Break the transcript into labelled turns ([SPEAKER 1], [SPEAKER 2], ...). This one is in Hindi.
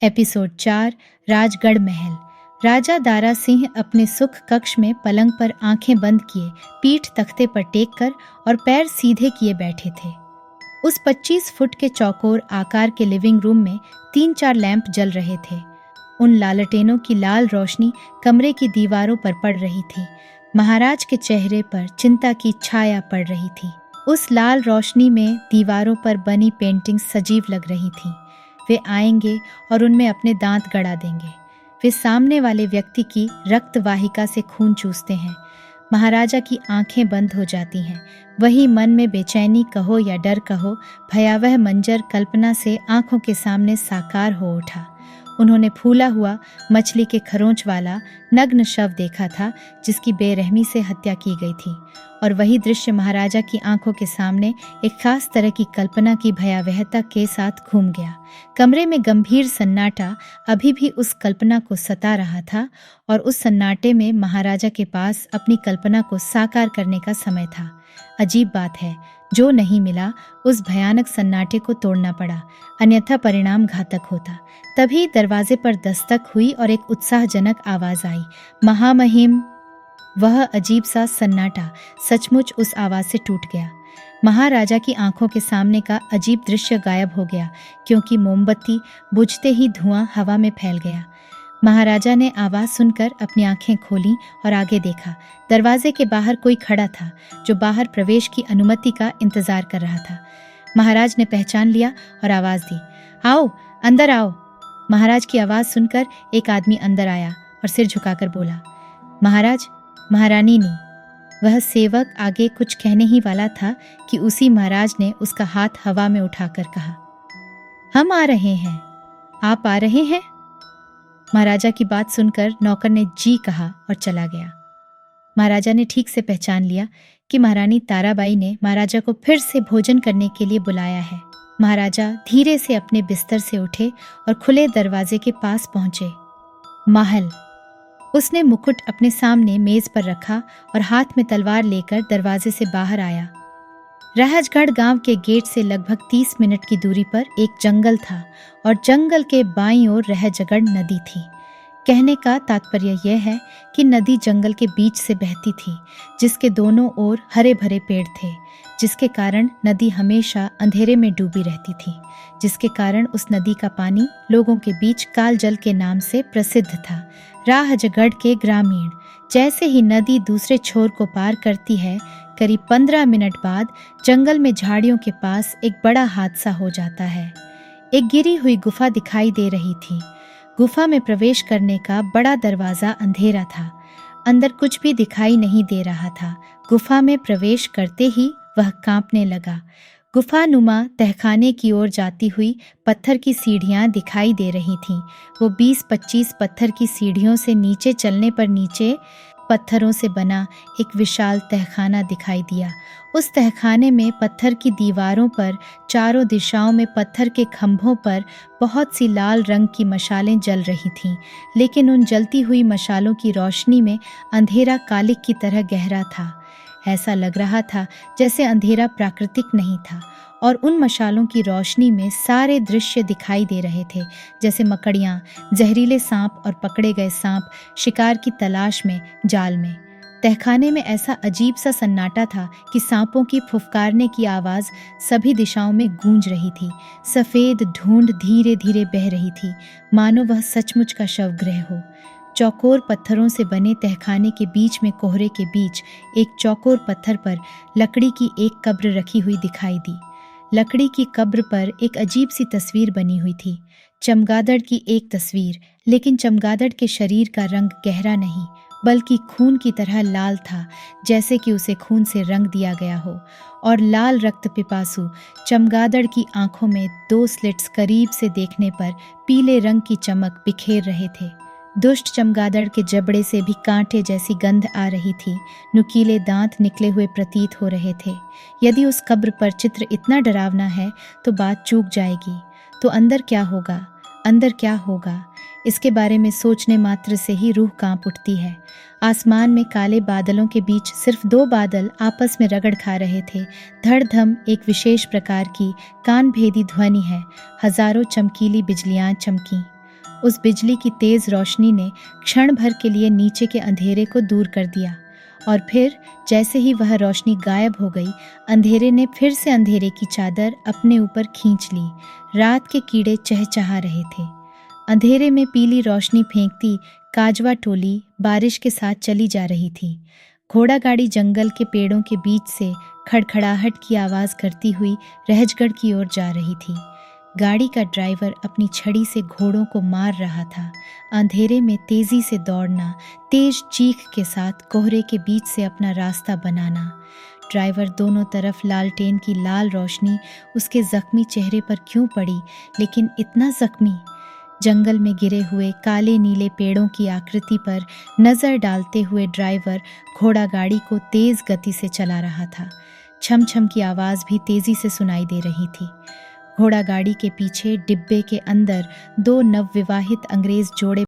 [SPEAKER 1] एपिसोड 4 राजगढ़ महल। राजा दारा सिंह अपने सुख कक्ष में पलंग पर आंखें बंद किए, पीठ तख्ते पर टेक कर और पैर सीधे किए बैठे थे। उस 25 फुट के चौकोर आकार के लिविंग रूम में 3-4 लैंप जल रहे थे। उन लालटेनों की लाल रोशनी कमरे की दीवारों पर पड़ रही थी। महाराज के चेहरे पर चिंता की छाया पड़ रही थी। उस लाल रोशनी में दीवारों पर बनी पेंटिंग सजीव लग रही थी। वे आएंगे और उनमें अपने दांत गड़ा देंगे। वे सामने वाले व्यक्ति की रक्त वाहिका से खून चूसते हैं। महाराजा की आंखें बंद हो जाती हैं। वही मन में बेचैनी कहो या डर कहो, भयावह मंजर कल्पना से आंखों के सामने साकार हो उठा। उन्होंने फूला हुआ मछली के खरोंच वाला नग्न शव देखा था, जिसकी बेरहमी से हत्या की गई थी, और वही दृश्य महाराजा की आंखों के सामने एक खास तरह की कल्पना की भयावहता के साथ घूम गया। कमरे में गंभीर सन्नाटा अभी भी उस कल्पना को सता रहा था, और उस सन्नाटे में महाराजा के पास अपनी कल्पना को साकार करने का समय था। अजीब बात है, जो नहीं मिला उस भयानक सन्नाटे को तोड़ना पड़ा, अन्यथा परिणाम घातक होता। तभी दरवाजे पर दस्तक हुई और एक उत्साहजनक आवाज आई, महामहिम। वह अजीब सा सन्नाटा सचमुच उस आवाज से टूट गया। महाराजा की आंखों के सामने का अजीब दृश्य गायब हो गया, क्योंकि मोमबत्ती बुझते ही धुआं हवा में फैल गया। महाराजा ने आवाज सुनकर अपनी आंखें खोलीं और आगे देखा। दरवाजे के बाहर कोई खड़ा था, जो बाहर प्रवेश की अनुमति का इंतजार कर रहा था। महाराज ने पहचान लिया और आवाज दी, आओ, अंदर आओ। महाराज की आवाज सुनकर एक आदमी अंदर आया और सिर झुकाकर बोला, महाराज, महारानी ने। वह सेवक आगे कुछ कहने ही वाला था कि उसी महाराज ने उसका हाथ हवा में उठाकर कहा, हम आ रहे हैं। आप आ रहे हैं? महाराजा की बात सुनकर नौकर ने जी कहा और चला गया। महाराजा ने ठीक से पहचान लिया कि महारानी ताराबाई ने महाराजा को फिर से भोजन करने के लिए बुलाया है। महाराजा धीरे से अपने बिस्तर से उठे और खुले दरवाजे के पास पहुंचे। महल। उसने मुकुट अपने सामने मेज पर रखा और हाथ में तलवार लेकर दरवाजे से बाहर आया। राजगढ़ गांव के गेट से लगभग 30 मिनट की दूरी पर एक जंगल था, और जंगल के बाईं ओर रहजगढ़ नदी थी। कहने का तात्पर्य यह है कि नदी जंगल के बीच से बहती थी, जिसके दोनों ओर हरे भरे पेड़ थे, जिसके कारण नदी हमेशा अंधेरे में डूबी रहती थी, जिसके कारण उस नदी का पानी लोगों के बीच काल जल के नाम से प्रसिद्ध था। राजगढ़ के ग्रामीण जैसे ही नदी दूसरे छोर को पार करती है, करीब 15 मिनट बाद जंगल में झाड़ियों के पास एक बड़ा हादसा हो जाता है। एक गिरी हुई गुफा दिखाई दे रही थी। गुफा में प्रवेश करने का बड़ा दरवाजा अंधेरा था। अंदर कुछ भी दिखाई नहीं दे रहा था। गुफा में प्रवेश करते ही वह कांपने लगा। गुफानुमा तहखाने की ओर जाती हुई पत्थर की सीढ़ियां दिखाई दे रही थीं। वो 20-25 पत्थर की सीढ़ियों से नीचे चलने पर नीचे पत्थरों से बना एक विशाल तहखाना दिखाई दिया। उस तहखाने में पत्थर की दीवारों पर चारों दिशाओं में पत्थर के खंभों पर बहुत सी लाल रंग की मशालें जल रही थीं, लेकिन उन जलती हुई मशालों की रोशनी में अंधेरा कालिक की तरह गहरा था। ऐसा लग रहा था जैसे अंधेरा प्राकृतिक नहीं था, और उन मशालों की रोशनी में सारे दृश्य दिखाई दे रहे थे, जैसे मकड़ियाँ, जहरीले सांप और पकड़े गए सांप शिकार की तलाश में जाल में। तहखाने में ऐसा अजीब सा सन्नाटा था कि सांपों की फुफकारने की आवाज़ सभी दिशाओं में गूंज रही थी। सफ़ेद धुंध धीरे धीरे बह रही थी, मानो वह सचमुच का शवगृह हो। चौकोर पत्थरों से बने तहखाने के बीच में कोहरे के बीच एक चौकोर पत्थर पर लकड़ी की एक कब्र रखी हुई दिखाई दी। लकड़ी की कब्र पर एक अजीब सी तस्वीर बनी हुई थी, चमगादड़ की एक तस्वीर, लेकिन चमगादड़ के शरीर का रंग गहरा नहीं, बल्कि खून की तरह लाल था, जैसे कि उसे खून से रंग दिया गया हो। और लाल रक्त पिपासु चमगादड़ की आंखों में 2 स्लिट्स करीब से देखने पर पीले रंग की चमक बिखेर रहे थे। दुष्ट चमगादड़ के जबड़े से भी कांटे जैसी गंध आ रही थी। नुकीले दांत निकले हुए प्रतीत हो रहे थे। यदि उस कब्र पर चित्र इतना डरावना है तो बात चूक जाएगी। तो अंदर क्या होगा? अंदर क्या होगा? इसके बारे में सोचने मात्र से ही रूह कांप उठती है। आसमान में काले बादलों के बीच सिर्फ 2 बादल आपस में रगड़ खा रहे थे। धड़धम एक विशेष प्रकार की कान भेदी ध्वनि है। हजारों चमकीली बिजलियां चमकी। उस बिजली की तेज रोशनी ने क्षण भर के लिए नीचे के अंधेरे को दूर कर दिया और फिर जैसे ही वह रोशनी गायब हो गई, अंधेरे ने फिर से अंधेरे की चादर अपने ऊपर खींच ली। रात के कीड़े चहचहा रहे थे। अंधेरे में पीली रोशनी फेंकती काजवा टोली बारिश के साथ चली जा रही थी। घोड़ा गाड़ी जंगल के पेड़ों के बीच से खड़खड़ाहट की आवाज़ करती हुई रहजगढ़ की ओर जा रही थी। गाड़ी का ड्राइवर अपनी छड़ी से घोड़ों को मार रहा था। अंधेरे में तेजी से दौड़ना, तेज चीख के साथ कोहरे के बीच से अपना रास्ता बनाना। ड्राइवर दोनों तरफ लालटेन की लाल रोशनी उसके जख्मी चेहरे पर क्यों पड़ी, लेकिन इतना जख्मी? जंगल में गिरे हुए काले नीले पेड़ों की आकृति पर नजर डालते हुए ड्राइवर घोड़ा गाड़ी को तेज गति से चला रहा था। छम छम की आवाज़ भी तेजी से सुनाई दे रही थी। घोड़ा गाड़ी के पीछे डिब्बे के अंदर 2 नवविवाहित अंग्रेज जोड़े